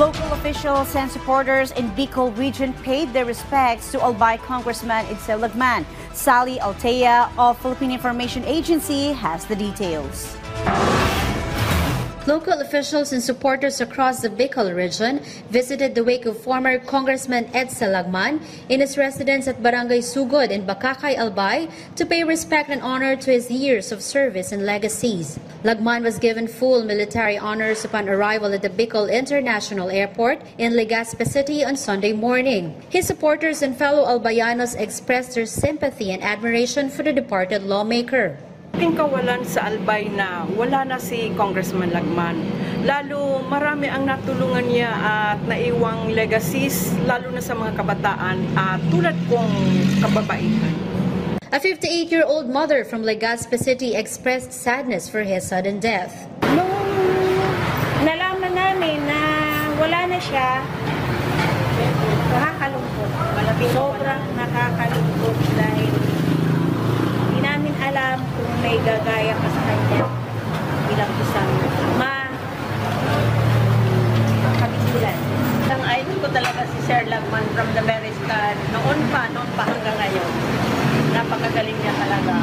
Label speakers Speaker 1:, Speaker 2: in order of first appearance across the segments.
Speaker 1: Local officials and supporters in Bicol region paid their respects to Albay Congressman Edsel Lagman. Sally Altea of Philippine Information Agency has the details.
Speaker 2: Local officials and supporters across the Bicol region visited the wake of former Congressman Edsel Lagman in his residence at Barangay Sugod in Bacacay, Albay to pay respect and honor to his years of service and legacies. Lagman was given full military honors upon arrival at the Bicol International Airport in Legazpi City on Sunday morning. His supporters and fellow Albayanos expressed their sympathy and admiration for the departed lawmaker.
Speaker 3: Ating kawalan sa Albay na wala na si Congressman Lagman. Lalo marami ang natulungan niya at naiwang legacies, lalo na sa mga kabataan at tulad kong kababaihan.
Speaker 2: A 58-year-old mother from Legazpi City expressed sadness for his sudden death.
Speaker 4: Nung nalaman namin na wala na siya, nakakalungkot. Sobrang nakakalungkot dahil hindi namin alam kung may gagaya pa sa kanya bilang isang kabigulan.
Speaker 5: Ang idol ko talaga si Sir Lagman from the very start. Noon pa hanggang ngayon. Napakagaling niya talaga.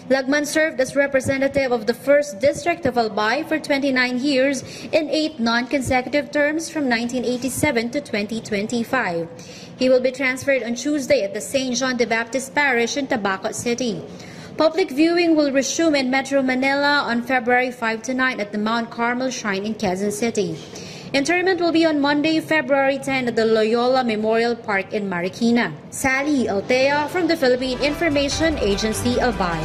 Speaker 2: Lagman served as representative of the 1st District of Albay for 29 years in 8 non-consecutive terms from 1987 to 2025. He will be transferred on Tuesday at the St. John the Baptist Parish in Tabaco City. Public viewing will resume in Metro Manila on February 5 to 9 at the Mount Carmel Shrine in Quezon City. Interment will be on Monday, February 10 at the Loyola Memorial Park in Marikina. Sally Altea from the Philippine Information Agency, Albay.